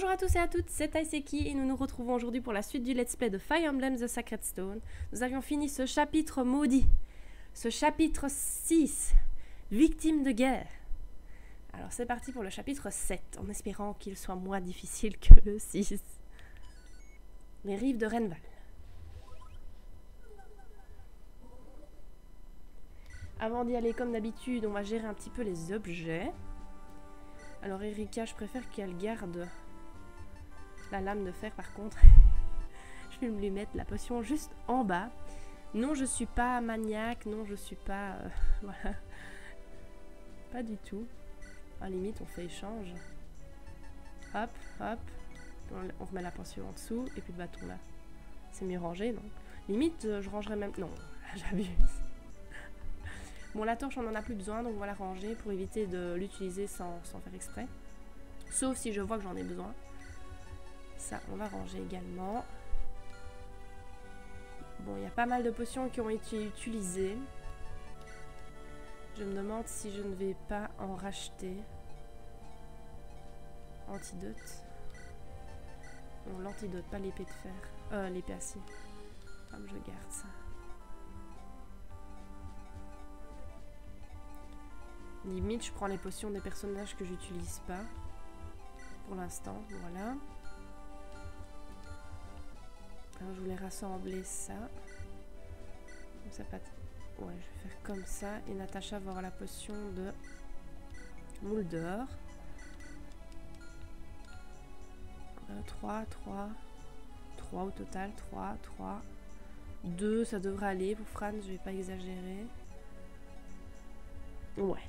Bonjour à tous et à toutes, c'est Taiseki et nous nous retrouvons aujourd'hui pour la suite du let's play de Fire Emblem The Sacred Stone. Nous avions fini ce chapitre maudit, ce chapitre 6, victime de guerre. Alors c'est parti pour le chapitre 7, en espérant qu'il soit moins difficile que le 6. Les rives de Renval. Avant d'y aller comme d'habitude, on va gérer un petit peu les objets. Alors Erika, je préfère qu'elle garde la lame de fer par contre. Je vais lui mettre la potion juste en bas. Non, je suis pas maniaque, non, je suis pas... voilà. Pas du tout. À la limite, on fait échange. Hop, hop. On remet la potion en dessous et puis le bâton là. C'est mieux rangé, non? Limite, je rangerais même... Non, j'abuse. Bon, la torche, on n'en a plus besoin, donc on va la ranger pour éviter de l'utiliser sans faire exprès. Sauf si je vois que j'en ai besoin. Ça, on va ranger également. Bon, il y a pas mal de potions qui ont été utilisées. Je me demande si je ne vais pas en racheter. Antidote. Non, l'antidote, pas l'épée de fer. L'épée acier. Comme je garde ça. Limite, je prends les potions des personnages que j'utilise pas. Pour l'instant, voilà. Alors, je voulais rassembler ça. Comme ça, pas... Ouais, je vais faire comme ça. Et Natacha va avoir la potion de moule d'or. 3 au total. 3. 2, ça devrait aller. Pour Fran, je vais pas exagérer. Ouais,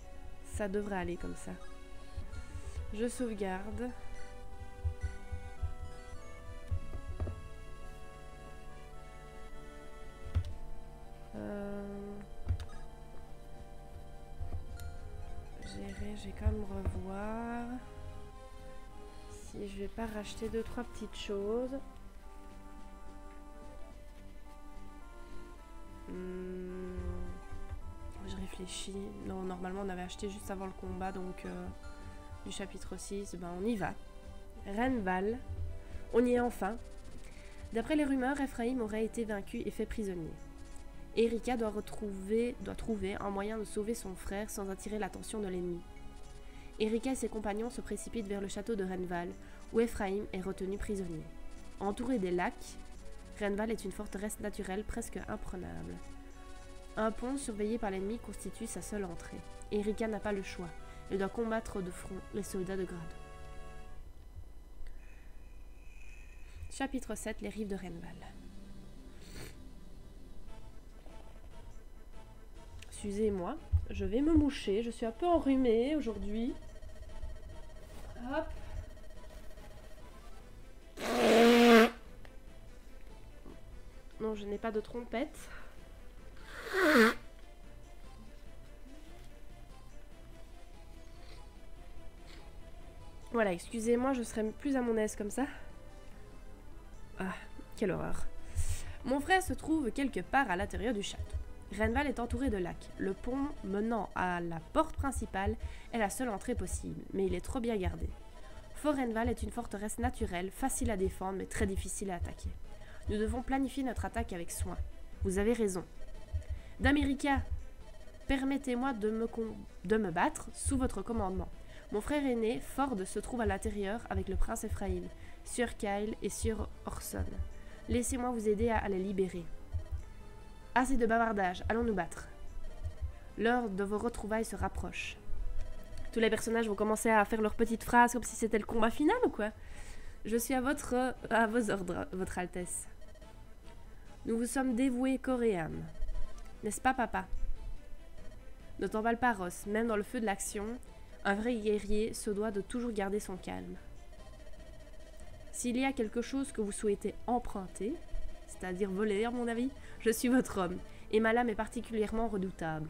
ça devrait aller comme ça. Je sauvegarde. Je vais quand même revoir si je vais pas racheter 2-3 petites choses. Je réfléchis. Non, normalement on avait acheté juste avant le combat, donc du chapitre 6, ben on y va. Renval, on y est enfin. D'après les rumeurs, Ephraim aurait été vaincu et fait prisonnier. Erika doit trouver un moyen de sauver son frère sans attirer l'attention de l'ennemi. Erika et ses compagnons se précipitent vers le château de Renval, où Ephraim est retenu prisonnier. Entouré des lacs, Renval est une forteresse naturelle presque imprenable. Un pont surveillé par l'ennemi constitue sa seule entrée. Erika n'a pas le choix. Elle doit combattre de front les soldats de grade. Chapitre 7, les rives de Renval. Excusez-moi, je vais me moucher. Je suis un peu enrhumée aujourd'hui. Hop. Non, je n'ai pas de trompette. Voilà, excusez-moi, je serai plus à mon aise comme ça. Ah, quelle horreur. Mon frère se trouve quelque part à l'intérieur du château. Renval est entouré de lacs. Le pont menant à la porte principale est la seule entrée possible, mais il est trop bien gardé. Fort Renval est une forteresse naturelle, facile à défendre, mais très difficile à attaquer. Nous devons planifier notre attaque avec soin. Vous avez raison. Dame Erika, permettez-moi de me battre sous votre commandement. Mon frère aîné, Ford, se trouve à l'intérieur avec le prince Ephraim, Sir Kyle et Sir Orson. Laissez-moi vous aider à les libérer. Assez de bavardage, allons nous battre. L'heure de vos retrouvailles se rapproche. Tous les personnages vont commencer à faire leurs petites phrases comme si c'était le combat final ou quoi? Je suis à vos ordres, votre Altesse. Nous vous sommes dévoués corps et âme. N'est-ce pas, papa? Ne t'emballe pas, Ross. Même dans le feu de l'action, un vrai guerrier se doit de toujours garder son calme. S'il y a quelque chose que vous souhaitez emprunter, c'est-à-dire voler à mon avis, je suis votre homme, et ma lame est particulièrement redoutable.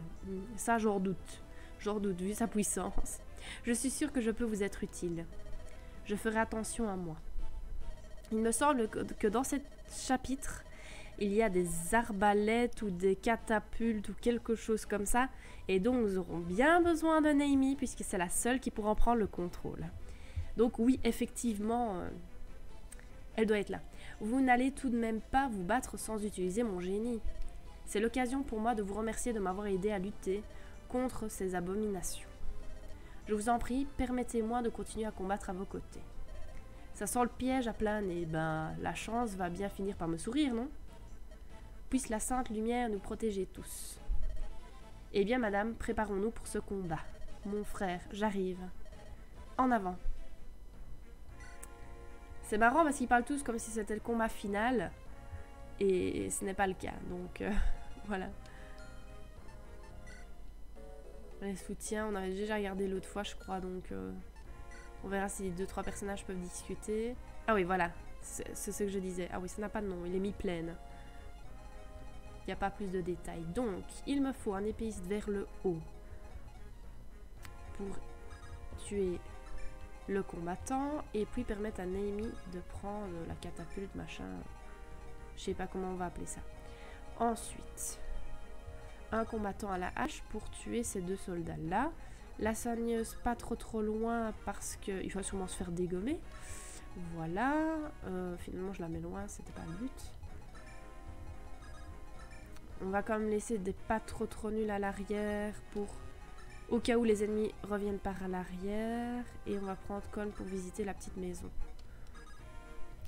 Ça, j'en doute, vu sa puissance. Je suis sûre que je peux vous être utile. Je ferai attention à moi. Il me semble que dans ce chapitre, il y a des arbalètes ou des catapultes ou quelque chose comme ça, et donc nous aurons bien besoin de Naomi, puisque c'est la seule qui pourra en prendre le contrôle. Donc oui, effectivement, elle doit être là. Vous n'allez tout de même pas vous battre sans utiliser mon génie. C'est l'occasion pour moi de vous remercier de m'avoir aidé à lutter contre ces abominations. Je vous en prie, permettez-moi de continuer à combattre à vos côtés. Ça sent le piège à plein nez, ben la chance va bien finir par me sourire, non? Puisse la sainte lumière nous protéger tous. Eh bien, madame, préparons-nous pour ce combat. Mon frère, j'arrive. En avant. C'est marrant parce qu'ils parlent tous comme si c'était le combat final. Et ce n'est pas le cas, donc voilà. Les soutiens, on avait déjà regardé l'autre fois, je crois, donc on verra si 2-3 personnages peuvent discuter. Ah oui, voilà, c'est ce que je disais. Ah oui, ça n'a pas de nom, il est mis pleine. Il n'y a pas plus de détails. Donc, il me faut un épéiste vers le haut pour tuer le combattant et puis permettre à Naomi de prendre la catapulte, machin. Je sais pas comment on va appeler ça. Ensuite, un combattant à la hache pour tuer ces 2 soldats-là. La soigneuse pas trop loin parce qu'il va sûrement se faire dégommer. Voilà. Finalement, je la mets loin, c'était pas le but. On va quand même laisser des pas trop nuls à l'arrière pour... au cas où les ennemis reviennent par à l'arrière. Et on va prendre Colm pour visiter la petite maison.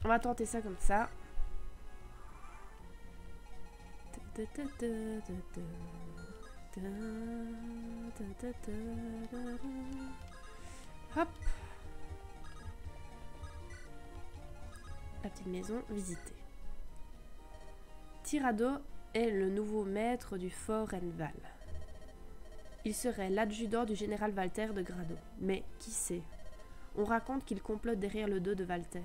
On va tenter ça comme ça. Hop. La petite maison visitée. Tyrado est le nouveau maître du fort Renval. Il serait l'adjudant du général Walter de Grado. Mais qui sait? On raconte qu'il complote derrière le dos de Walter.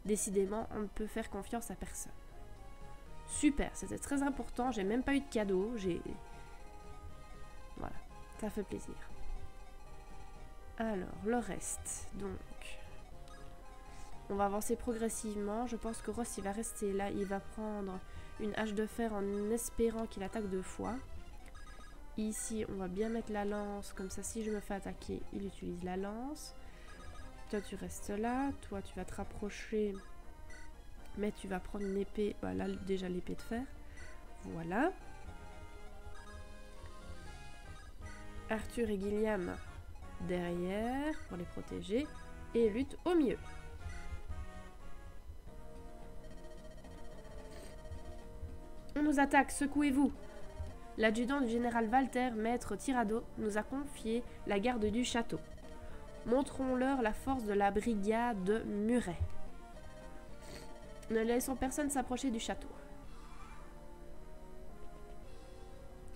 Décidément, on ne peut faire confiance à personne. Super, c'était très important, j'ai même pas eu de cadeau, voilà, ça fait plaisir. Alors, le reste, donc... On va avancer progressivement, je pense que Ross il va rester là, il va prendre une hache de fer en espérant qu'il attaque 2 fois. Ici, on va bien mettre la lance, comme ça si je me fais attaquer, il utilise la lance. Toi tu restes là, toi tu vas te rapprocher... Mais tu vas prendre une épée, voilà déjà l'épée de fer. Voilà. Arthur et Gilliam derrière pour les protéger. Et lutte au milieu. On nous attaque, secouez-vous. L'adjudant du général Walter, maître Tyrado, nous a confié la garde du château. Montrons-leur la force de la brigade de Muret. Ne laissons personne s'approcher du château.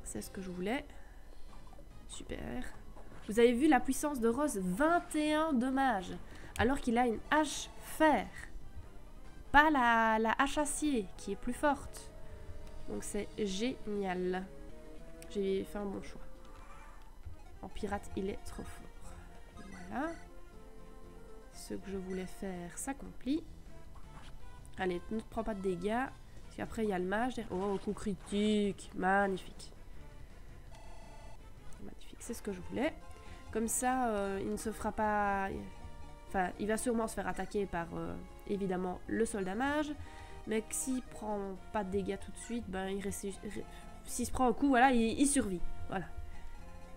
C'est ce que je voulais. Super. Vous avez vu la puissance de Ross, 21 dommages. Alors qu'il a une hache fer. Pas la hache acier qui est plus forte. Donc c'est génial. J'ai fait un bon choix. En pirate, il est trop fort. Voilà. Ce que je voulais faire s'accomplit. Allez, ne prends pas de dégâts. Parce qu'après, il y a le mage. Oh, coup critique. Magnifique. Magnifique, c'est ce que je voulais. Comme ça, il ne se fera pas... Enfin, il va sûrement se faire attaquer par, évidemment, le soldat mage. Mais s'il prend pas de dégâts tout de suite, ben, il reste... S'il se prend un coup, voilà, il survit. Voilà.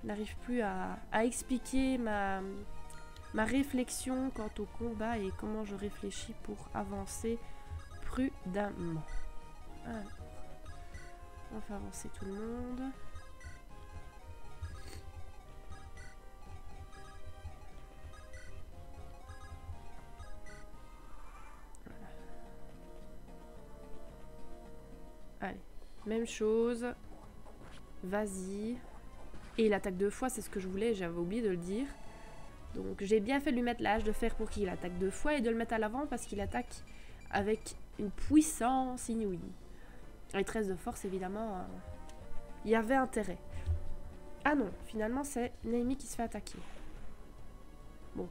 Je n'arrive plus à expliquer ma réflexion quant au combat et comment je réfléchis pour avancer prudemment. Alors, on va faire avancer tout le monde. Voilà. Allez, même chose. Vas-y. Et il attaque 2 fois, c'est ce que je voulais, j'avais oublié de le dire. Donc j'ai bien fait de lui mettre la hache de fer pour qu'il attaque 2 fois et de le mettre à l'avant parce qu'il attaque avec une puissance inouïe. Avec 13 de force, évidemment, il y avait intérêt. Ah non, finalement c'est Naomi qui se fait attaquer. Bon.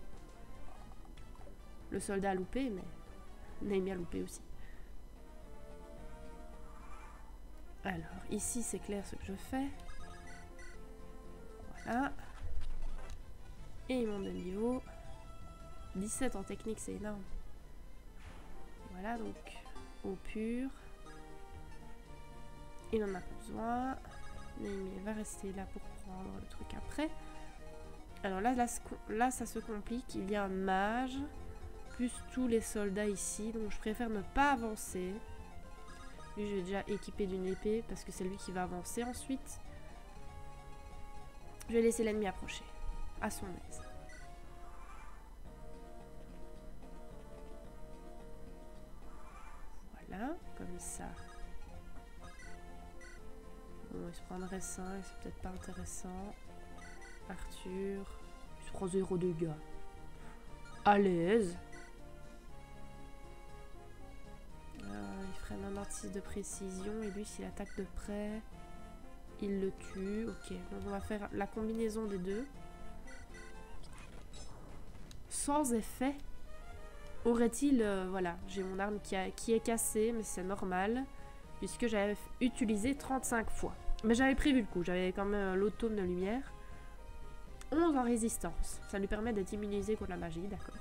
Le soldat a loupé, mais Naomi a loupé aussi. Alors, ici c'est clair ce que je fais. Voilà. Et il monte de niveau. 17 en technique, c'est énorme. Voilà, donc eau pure. Il n'en a pas besoin. Naomi va rester là pour prendre le truc après. Alors là, ça se complique. Il y a un mage, plus tous les soldats ici. Donc je préfère ne pas avancer. Lui, je vais déjà équiper d'une épée parce que c'est lui qui va avancer ensuite. Je vais laisser l'ennemi approcher à son aise. Voilà, comme ça. Bon, il se prendrait 5, c'est peut-être pas intéressant. Arthur, 3-0 de dégâts. À l'aise. Il ferait 96 de précision. Et lui, s'il attaque de près, il le tue. Ok, donc on va faire la combinaison des deux. Sans effet. Aurait-il... voilà, j'ai mon arme qui est cassée, mais c'est normal. Puisque j'avais utilisé 35 fois. Mais j'avais prévu le coup, j'avais quand même l'autône de lumière. 11 en résistance. Ça lui permet d'être immunisé contre la magie, d'accord.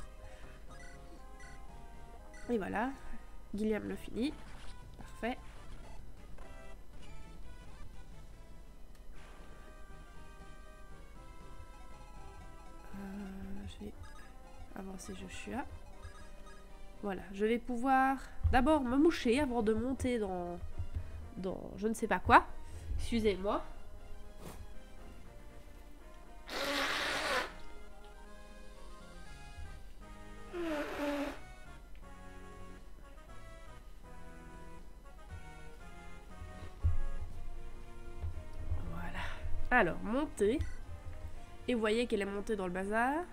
Et voilà. Guillaume le finit. Parfait. Je vais avancer Joshua. Voilà, je vais pouvoir d'abord me moucher avant de monter dans je ne sais pas quoi. Excusez-moi. Voilà. Alors, monter. Et vous voyez qu'elle est montée dans le bazar.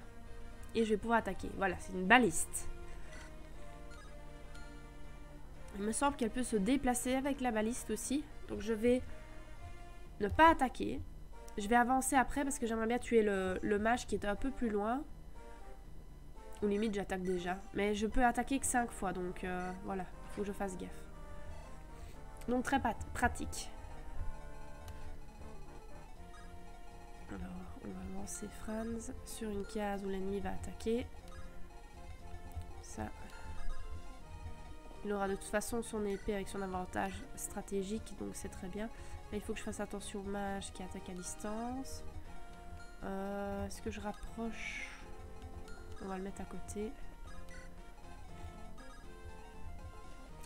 Et je vais pouvoir attaquer. Voilà, c'est une baliste. Il me semble qu'elle peut se déplacer avec la baliste aussi. Donc je vais ne pas attaquer. Je vais avancer après parce que j'aimerais bien tuer le mage qui est un peu plus loin. Ou limite j'attaque déjà. Mais je peux attaquer que 5 fois. Donc voilà, il faut que je fasse gaffe. Donc très pratique. Alors on va lancer Franz sur une case où l'ennemi va attaquer. Ça... Il aura de toute façon son épée avec son avantage stratégique, donc c'est très bien. Là, il faut que je fasse attention au mage qui attaque à distance. Est-ce que je rapproche? On va le mettre à côté.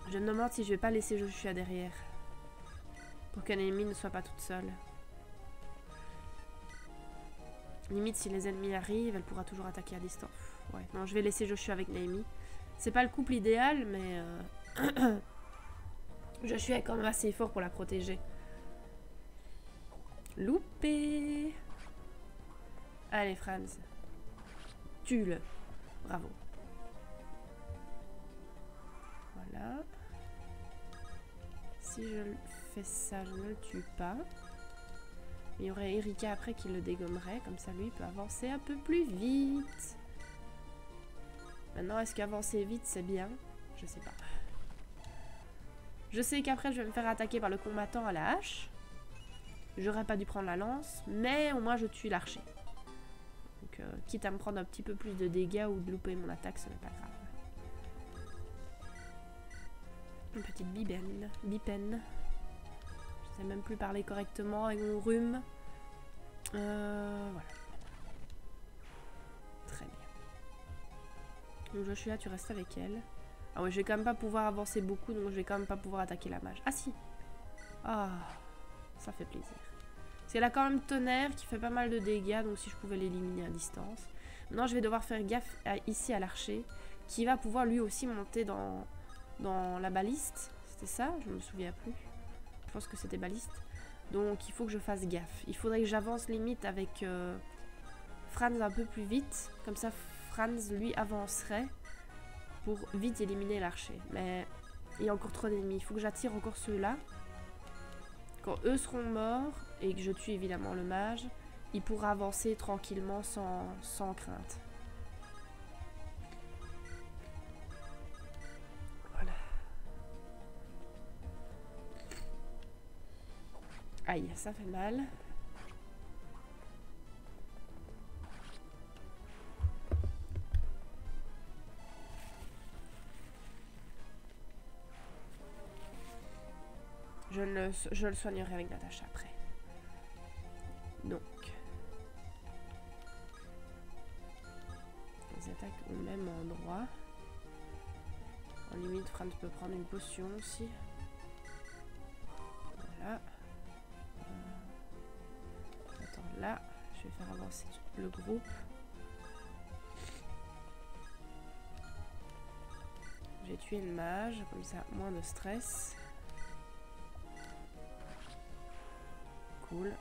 Je me demande si je vais pas laisser Joshua derrière. Pour qu'un ennemi ne soit pas toute seule. Limite, si les ennemis arrivent, elle pourra toujours attaquer à distance. Ouais, non, je vais laisser Joshua avec Naomi. C'est pas le couple idéal, mais Joshua est quand même assez fort pour la protéger. Loupé. Allez, Franz. Tue-le. Bravo. Voilà. Si je fais ça, je ne le tue pas. Il y aurait Erika après qui le dégommerait. Comme ça, lui, il peut avancer un peu plus vite. Maintenant, est-ce qu'avancer vite, c'est bien? Je sais pas. Je sais qu'après, je vais me faire attaquer par le combattant à la hache. J'aurais pas dû prendre la lance, mais au moins, je tue l'archer. Donc, quitte à me prendre un petit peu plus de dégâts ou de louper mon attaque, ce n'est pas grave. Une petite bipène. Je sais même plus parler correctement avec mon rhume. Voilà. Très bien. Donc Joshua, tu restes avec elle. Ah ouais, je vais quand même pas pouvoir avancer beaucoup, donc je vais quand même pas pouvoir attaquer la mage. Ah si. Ah, ça fait plaisir. Parce qu'elle a quand même tonnerre qui fait pas mal de dégâts, donc si je pouvais l'éliminer à distance. Maintenant, je vais devoir faire gaffe ici à l'archer, qui va pouvoir lui aussi monter dans la baliste. C'était ça? Je me souviens plus. Je pense que c'était baliste. Donc il faut que je fasse gaffe. Il faudrait que j'avance limite avec Franz un peu plus vite. Comme ça, Franz, lui, avancerait pour vite éliminer l'archer. Mais il y a encore trop d'ennemis. Il faut que j'attire encore ceux-là. Quand eux seront morts, et que je tue évidemment le mage, il pourra avancer tranquillement sans crainte. Voilà. Aïe, ça fait mal. je le soignerai avec Natacha après. Donc. Ils attaquent au même endroit. En limite, Franz peut prendre une potion aussi. Voilà. Attends, là, je vais faire avancer le groupe. J'ai tué le mage, comme ça, moins de stress. Cool.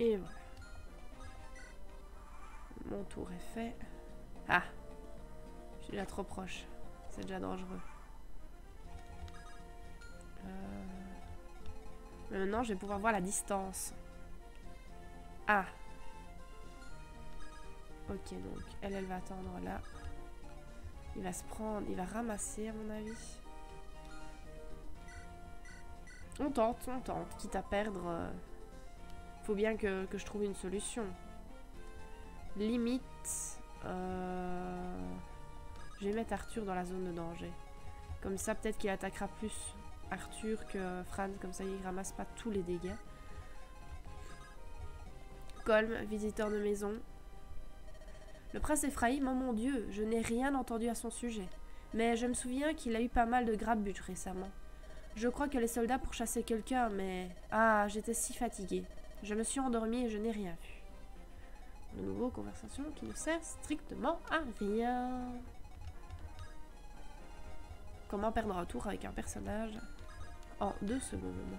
Et voilà. Mon tour est fait. Ah! Je suis déjà trop proche. C'est déjà dangereux. Mais maintenant, je vais pouvoir voir la distance. Ah! Ok, donc, elle va attendre là. Il va se prendre... Il va ramasser, à mon avis. On tente, quitte à perdre... Faut bien que je trouve une solution. Limite... Je vais mettre Arthur dans la zone de danger. Comme ça, peut-être qu'il attaquera plus Arthur que Franz. Comme ça, il ramasse pas tous les dégâts. Colm, visiteur de maison. Le prince Ephraim, oh mon Dieu, je n'ai rien entendu à son sujet. Mais je me souviens qu'il a eu pas mal de grabuges récemment. Je crois que les soldats pourchassaient quelqu'un, mais... Ah, j'étais si fatiguée. Je me suis endormie et je n'ai rien vu. De nouveau, conversation qui ne sert strictement à rien. Comment perdre un tour avec un personnage en 2 secondes.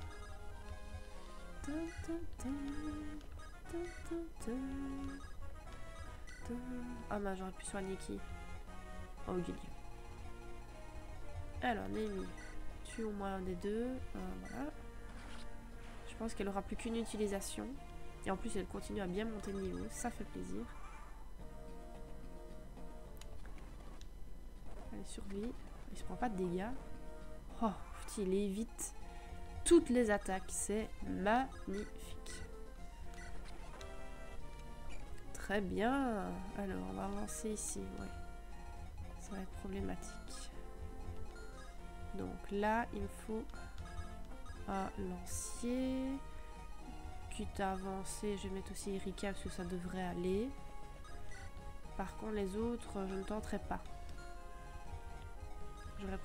Ah bah j'aurais pu soigner qui? Oh Gideon. Alors Némi, tue au moins un des deux. Voilà. Je pense qu'elle aura plus qu'une utilisation. Et en plus elle continue à bien monter de niveau. Ça fait plaisir. Elle survit. Il se prend pas de dégâts. Oh, il évite toutes les attaques. C'est magnifique. Très bien. Alors, on va avancer ici. Ouais. Ça va être problématique. Donc là, il me faut un lancier. Quitte à avancer, je vais mettre aussi Erika parce que ça devrait aller. Par contre, les autres, je ne tenterai pas. J'aurais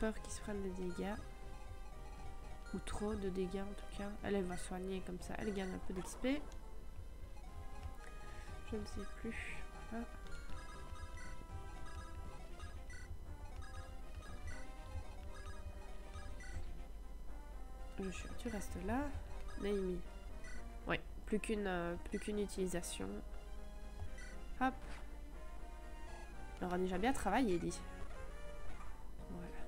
peur qu'ils se prennent des dégâts. Ou trop de dégâts en tout cas. Elle va soigner comme ça. Elle gagne un peu d'XP. Je ne sais plus. Voilà. Je suis. Tu restes là. Naomi. Oui, plus qu'une utilisation. Hop. On aura déjà bien travaillé, dit. Voilà.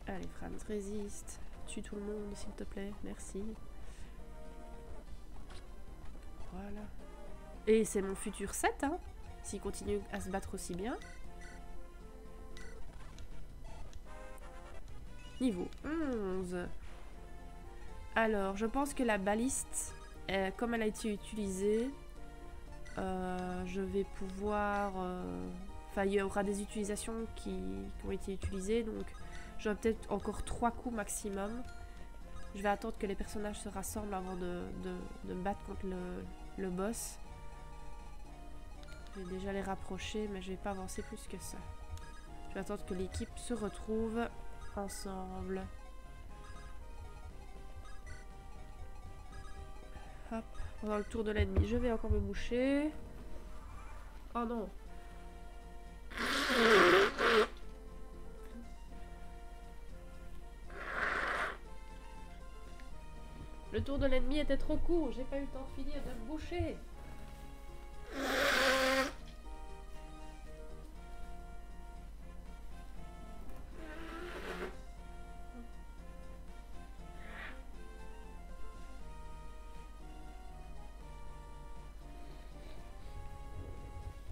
Allez, Franz, résiste. Tue tout le monde, s'il te plaît. Merci. Voilà. Et c'est mon futur 7, hein. S'il continue à se battre aussi bien. Niveau 11. Alors, je pense que la baliste, comme elle a été utilisée, je vais pouvoir... Enfin, il y aura des utilisations qui ont été utilisées, donc j'aurai peut-être encore 3 coups maximum. Je vais attendre que les personnages se rassemblent avant de me battre contre le boss. Je vais déjà les rapprocher, mais je vais pas avancer plus que ça. Je vais attendre que l'équipe se retrouve ensemble. Hop, pendant le tour de l'ennemi, je vais encore me boucher. Oh non! Le tour de l'ennemi était trop court, j'ai pas eu le temps de finir de me boucher.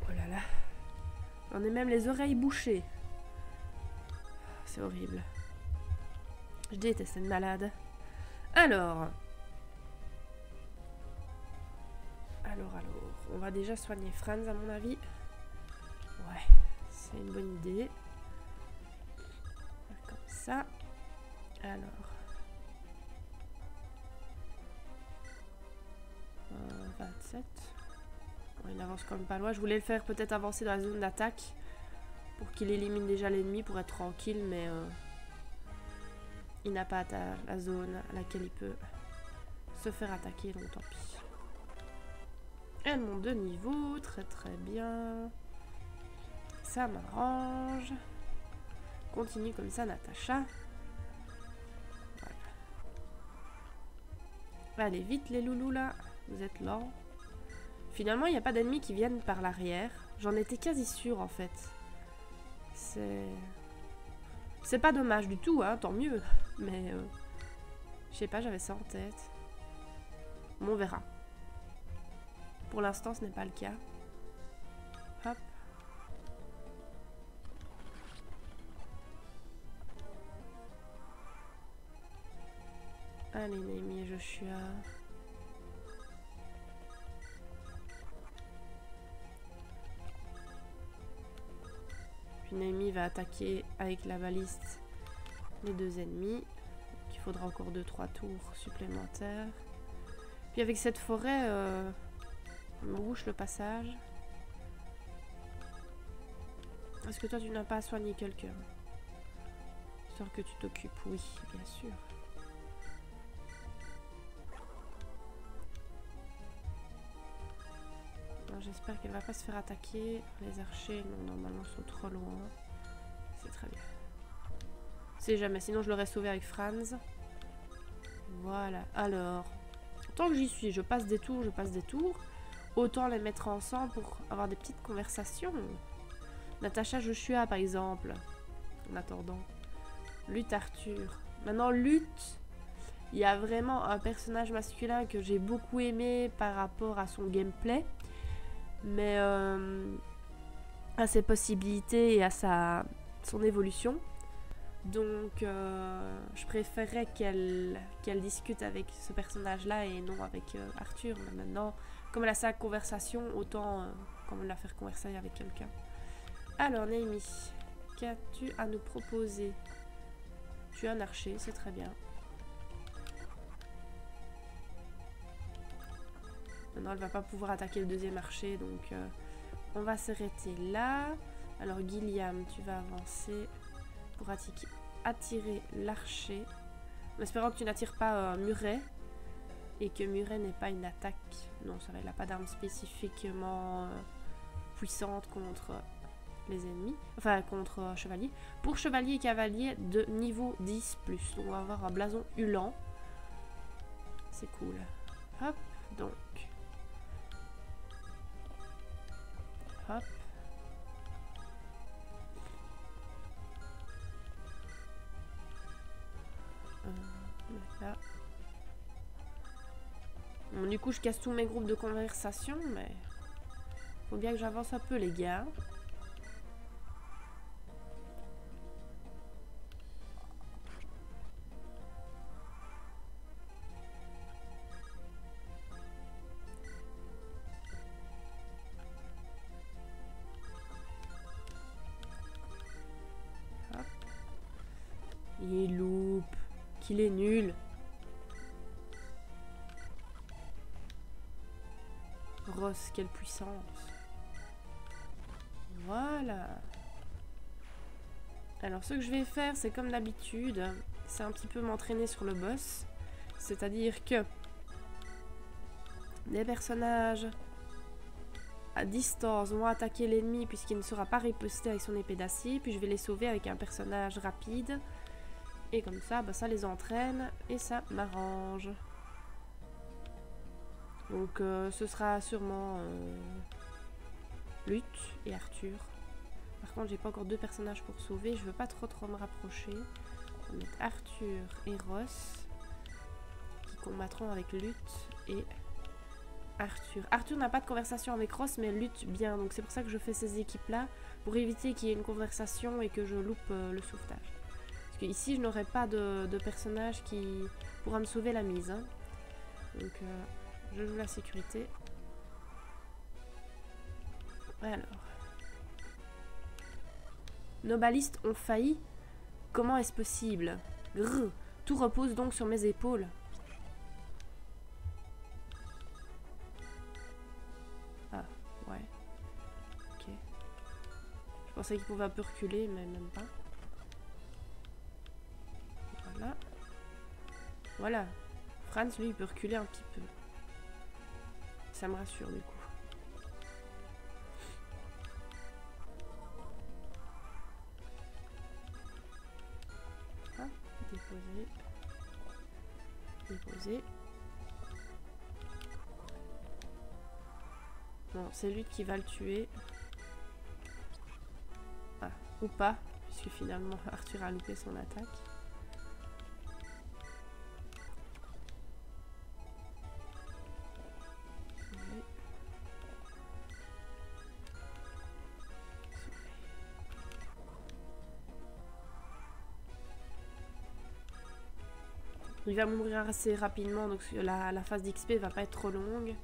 Oh là là. On est même les oreilles bouchées. C'est horrible. Je déteste cette malade. Alors, on va déjà soigner Franz à mon avis. Ouais, c'est une bonne idée. Comme ça. Alors. 27. Bon, il avance quand même pas loin. Je voulais le faire peut-être avancer dans la zone d'attaque. Pour qu'il élimine déjà l'ennemi pour être tranquille, mais il n'a pas atteint la zone à laquelle il peut se faire attaquer, donc tant pis. Elle monte de niveau, très très bien. Ça m'arrange. Continue comme ça, Natacha. Voilà. Allez, vite les loulous là, vous êtes lents. Finalement, il n'y a pas d'ennemis qui viennent par l'arrière. J'en étais quasi sûre en fait. C'est pas dommage du tout, hein, tant mieux. Mais je sais pas, j'avais ça en tête. Bon, on verra. Pour l'instant, ce n'est pas le cas. Hop. Allez, Naomi et Joshua. Puis Naomi va attaquer avec la baliste les deux ennemis. Donc, il faudra encore 2-3 tours supplémentaires. Puis avec cette forêt, on me bouche le passage. Est-ce que toi tu n'as pas soigné quelqu'un? Histoire que tu t'occupes, oui, bien sûr. J'espère qu'elle va pas se faire attaquer. Les archers, non, normalement, sont trop loin. C'est très bien. C'est jamais, sinon je l'aurais sauvé avec Franz. Voilà, alors. Tant que j'y suis, je passe des tours, Autant les mettre ensemble pour avoir des petites conversations. Natacha Joshua, par exemple. En attendant. Lutte Arthur. Maintenant, Lutte, il y a vraiment un personnage masculin que j'ai beaucoup aimé par rapport à son gameplay. Mais à ses possibilités et à son évolution. Donc je préférerais qu'elle discute avec ce personnage-là et non avec Arthur. Mais maintenant, comme elle a sa conversation, autant comme la faire converser avec quelqu'un. Alors Naomi, qu'as-tu à nous proposer? Tu es un archer, c'est très bien. Maintenant, elle va pas pouvoir attaquer le deuxième archer, donc on va s'arrêter là. Alors Gilliam, tu vas avancer pour attirer l'archer. En espérant que tu n'attires pas Muret. Et que Muret n'est pas une attaque. Non, ça va, il n'a pas d'arme spécifiquement puissante contre les ennemis. Enfin, contre chevalier. Pour chevalier et cavalier de niveau 10+. Donc on va avoir un blason Ulan. C'est cool. Hop, donc. Hop. Là. Bon, du coup, je casse tous mes groupes de conversation, mais faut bien que j'avance un peu, les gars. Hop. Il loupe. Qu'il est nul. Ross, quelle puissance. Voilà. Alors ce que je vais faire, c'est comme d'habitude, c'est un petit peu m'entraîner sur le boss. C'est-à-dire que des personnages à distance vont attaquer l'ennemi puisqu'il ne sera pas riposté avec son épée d'acier. Puis je vais les sauver avec un personnage rapide. Et comme ça, bah, ça les entraîne et ça m'arrange. Donc ce sera sûrement Lutte et Arthur. Par contre, j'ai pas encore 2 personnages pour sauver. Je veux pas trop me rapprocher. On va mettre Arthur et Ross qui combattront avec Lutte et Arthur. Arthur n'a pas de conversation avec Ross, mais lutte bien. Donc c'est pour ça que je fais ces équipes-là, pour éviter qu'il y ait une conversation et que je loupe le sauvetage. Parce que ici, je n'aurai pas de personnage qui pourra me sauver la mise. Hein. Donc, je joue la sécurité. Alors. Nos balistes ont failli. Comment est-ce possible? Grrr. Tout repose donc sur mes épaules. Ah, ouais. Ok. Je pensais qu'il pouvait un peu reculer, mais même pas. Voilà. Voilà. Franz, lui, il peut reculer un petit peu. Ça me rassure, du coup. Ah, déposer. Déposer. Bon, c'est lui qui va le tuer. Ah, ou pas, puisque finalement Arthur a loupé son attaque. Il va mourir assez rapidement, donc la phase d'XP va pas être trop longue.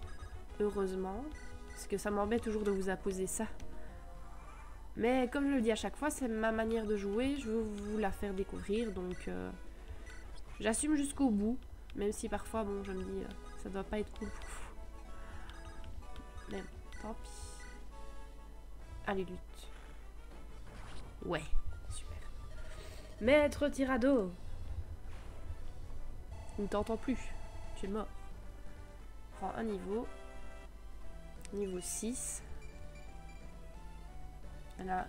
Heureusement. Parce que ça m'embête toujours de vous apposer ça. Mais comme je le dis à chaque fois, c'est ma manière de jouer. Je veux vous la faire découvrir. Donc j'assume jusqu'au bout. Même si parfois, bon, je me dis, ça doit pas être cool pour vous. Mais tant pis. Allez, lutte. Ouais, super. Maître Tirado. Il ne t'entend plus. Tu es mort. Prends un niveau. Niveau 6. Là.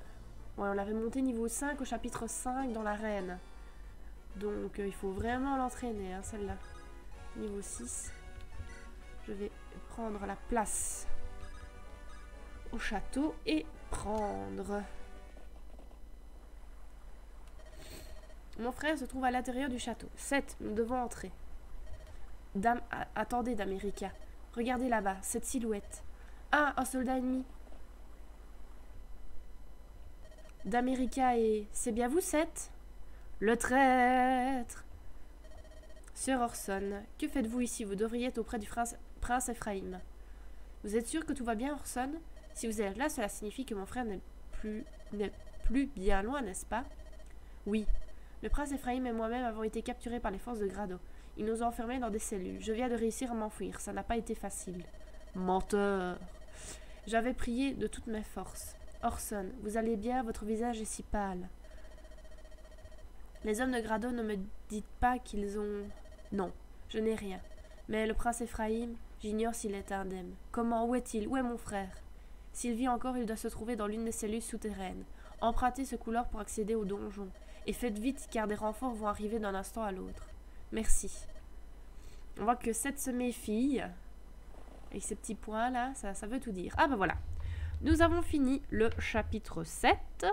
Ouais, on l'avait monté niveau 5 au chapitre 5 dans l'arène. Donc il faut vraiment l'entraîner, hein, celle-là. Niveau 6. Je vais prendre la place au château et prendre. Mon frère se trouve à l'intérieur du château. 7, nous devons entrer. Attendez, Damérica. Regardez là-bas, cette silhouette. Ah, un soldat ennemi. Damérica et... C'est bien vous, 7? Le traître. Sœur Orson, que faites-vous ici? Vous devriez être auprès du prince Ephraim. Vous êtes sûr que tout va bien, Orson? Si vous êtes là, cela signifie que mon frère n'est plus bien loin, n'est-ce pas? Oui. Le prince Ephraim et moi-même avons été capturés par les forces de Grado. Ils nous ont enfermés dans des cellules. Je viens de réussir à m'enfuir. Ça n'a pas été facile. Menteur. J'avais prié de toutes mes forces. Orson, vous allez bien? Votre visage est si pâle. Les hommes de Grado ne me dites pas qu'ils ont... Non, je n'ai rien. Mais le prince Ephraim, j'ignore s'il est indemne. Comment? Où est-il? Où est mon frère? S'il vit encore, il doit se trouver dans l'une des cellules souterraines. Empruntez ce couloir pour accéder au donjon. Et faites vite, car des renforts vont arriver d'un instant à l'autre. Merci. On voit que 7 se méfie. Avec ces petits points là, ça veut tout dire. Ah ben voilà. Nous avons fini le chapitre 7.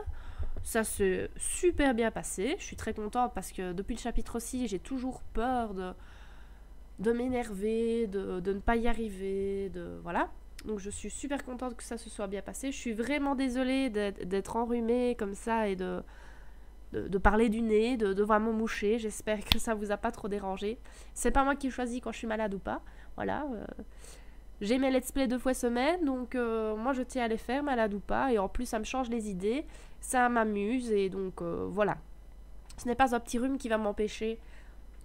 Ça s'est super bien passé. Je suis très contente parce que depuis le chapitre 6, j'ai toujours peur de m'énerver, de ne pas y arriver, voilà. Donc je suis super contente que ça se soit bien passé. Je suis vraiment désolée d'être enrhumée comme ça et de parler du nez, de devoir me moucher. J'espère que ça vous a pas trop dérangé. C'est pas moi qui choisis quand je suis malade ou pas. Voilà. J'ai mes let's play 2 fois semaine, donc moi je tiens à les faire, malade ou pas. Et en plus ça me change les idées, ça m'amuse et donc voilà. Ce n'est pas un petit rhume qui va m'empêcher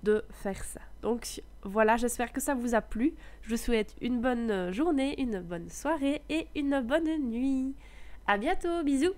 de faire ça. Donc voilà, j'espère que ça vous a plu. Je vous souhaite une bonne journée, une bonne soirée et une bonne nuit. À bientôt, bisous!